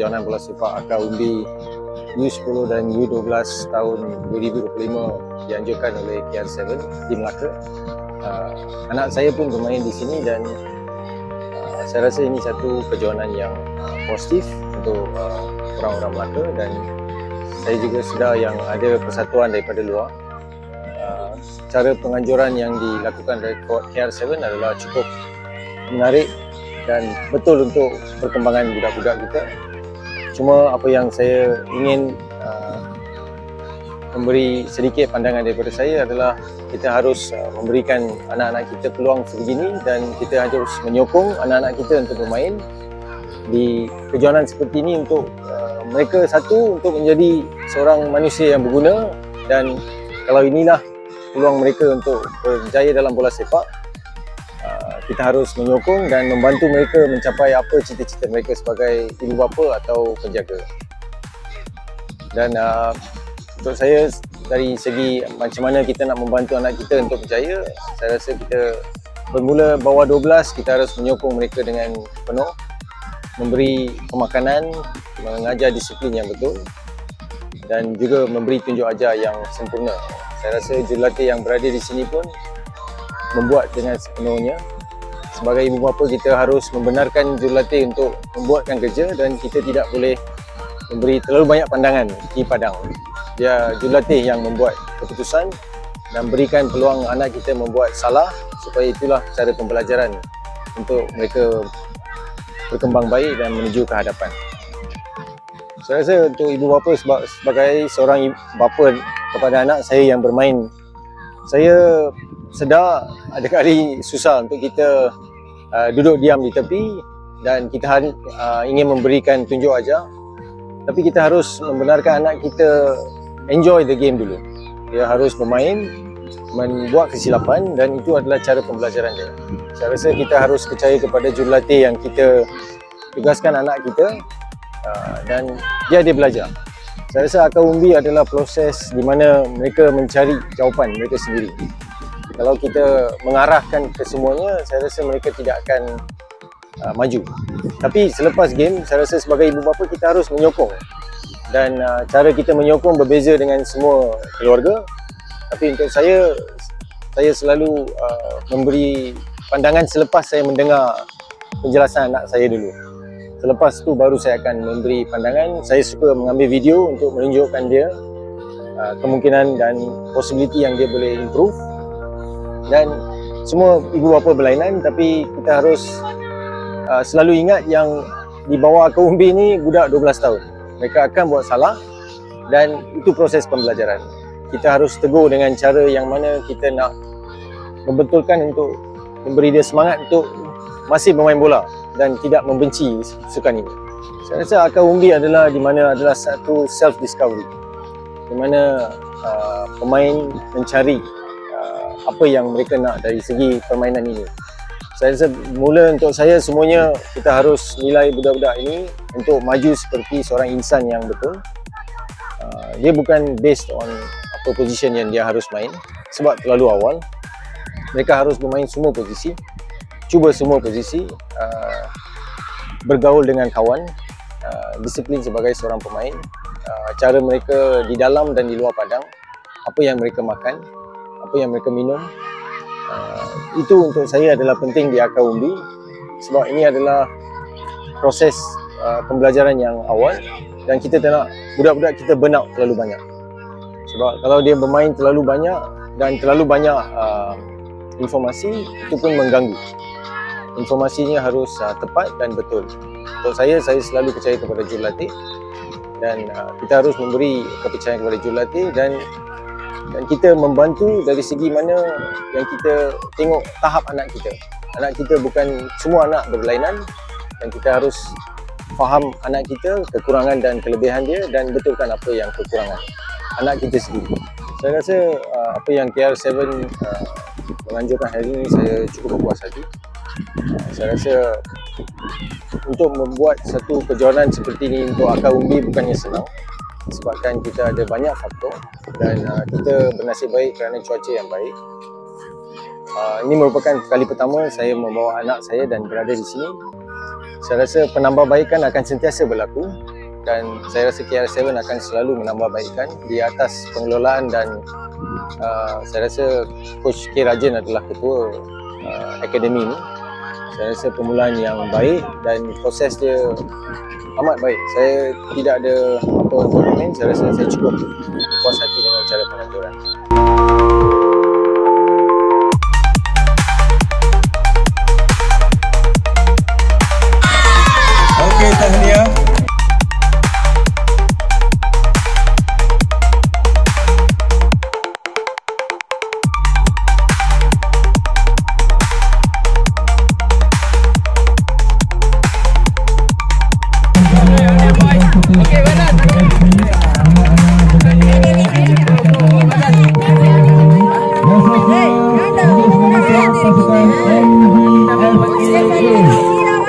kejohanan bola sepak Akar Undi U10 dan U12 tahun 2025 dianjurkan oleh KR7 di Melaka. Anak saya pun bermain di sini dan saya rasa ini satu kejohanan yang positif untuk orang-orang Melaka, dan saya juga sedar yang ada persatuan daripada luar. Cara penganjuran yang dilakukan oleh KR7 adalah cukup menarik dan betul untuk perkembangan budak-budak kita. Cuma apa yang saya ingin memberi sedikit pandangan daripada saya adalah kita harus memberikan anak-anak kita peluang sebegini, dan kita harus menyokong anak-anak kita untuk bermain di kejohanan seperti ini untuk mereka satu untuk menjadi seorang manusia yang berguna. Dan kalau inilah peluang mereka untuk berjaya dalam bola sepak, kita harus menyokong dan membantu mereka mencapai apa cita-cita mereka sebagai ibu bapa atau penjaga. Dan untuk saya, dari segi macam mana kita nak membantu anak kita untuk berjaya, saya rasa kita bermula bawah 12, kita harus menyokong mereka dengan penuh, memberi pemakanan, mengajar disiplin yang betul, dan juga memberi tunjuk ajar yang sempurna. Saya rasa jurulatih yang berada di sini pun membuat dengan sepenuhnya. Sebagai ibu bapa, kita harus membenarkan jurulatih untuk membuatkan kerja, dan kita tidak boleh memberi terlalu banyak pandangan di padang. Dia jurulatih yang membuat keputusan dan berikan peluang anak kita membuat salah, supaya itulah cara pembelajaran untuk mereka berkembang baik dan menuju ke hadapan. Saya rasa untuk ibu bapa, sebagai seorang bapa kepada anak saya yang bermain, saya sedar ada kali susah untuk kita duduk diam di tepi dan kita ingin memberikan tunjuk ajar, tapi kita harus membenarkan anak kita enjoy the game dulu. Dia harus bermain, membuat kesilapan, dan itu adalah cara pembelajaran dia. Saya rasa kita harus percaya kepada jurulatih yang kita tugaskan anak kita, dan dia belajar. Saya rasa Akar Undi adalah proses di mana mereka mencari jawapan mereka sendiri. Kalau kita mengarahkan ke semuanya, saya rasa mereka tidak akan maju. Tapi selepas game, saya rasa sebagai ibu bapa kita harus menyokong, dan cara kita menyokong berbeza dengan semua keluarga. Tapi untuk saya selalu memberi pandangan selepas saya mendengar penjelasan anak saya dulu. Selepas tu baru saya akan memberi pandangan. Saya suka mengambil video untuk menunjukkan dia kemungkinan dan possibility yang dia boleh improve. Dan semua ibu bapa berlainan, tapi kita harus selalu ingat yang di bawah Akar Undi ni budak 12 tahun. Mereka akan buat salah, dan itu proses pembelajaran. Kita harus tegur dengan cara yang mana kita nak membetulkan untuk memberi dia semangat untuk masih bermain bola dan tidak membenci sukan ini. Saya rasa Akar Undi adalah satu self discovery, di mana pemain mencari apa yang mereka nak dari segi permainan ini. Saya rasa mula untuk saya, semuanya kita harus nilai budak-budak ini untuk maju seperti seorang insan yang betul. Dia bukan based on apa position yang dia harus main, sebab terlalu awal. Mereka harus bermain semua posisi, cuba semua posisi, bergaul dengan kawan, disiplin sebagai seorang pemain, cara mereka di dalam dan di luar padang, apa yang mereka makan, apa yang mereka minum, itu untuk saya adalah penting di Akar Undi, sebab ini adalah proses pembelajaran yang awal, dan kita tak nak budak-budak kita burn out terlalu banyak. Sebab kalau dia bermain terlalu banyak dan terlalu banyak informasi, itu pun mengganggu. Informasinya harus tepat dan betul. Untuk saya selalu percaya kepada jurulatih, dan kita harus memberi kepercayaan kepada jurulatih, dan kita membantu dari segi mana yang kita tengok tahap anak kita. Anak kita bukan semua anak berlainan, dan kita harus faham anak kita, kekurangan dan kelebihan dia, dan betulkan apa yang kekurangan anak kita sendiri. Saya rasa apa yang KR7 menganjurkan hari ini, saya cukup berpuas hati. Saya rasa untuk membuat satu kejohanan seperti ini untuk Akar Undi bukannya senang, sebabkan kita ada banyak faktor, dan kita bernasib baik kerana cuaca yang baik. Ini merupakan kali pertama saya membawa anak saya dan berada di sini. Saya rasa penambahbaikan akan sentiasa berlaku. dan saya rasa KR7 akan selalu menambahbaikkan di atas pengelolaan dan saya rasa Coach K. Rajan adalah ketua akademi ni. Saya rasa permulaan yang baik dan proses dia amat baik. Saya tidak ada apa untuk komen, saya rasa saya cukup puas hati dengan cara pengaturan.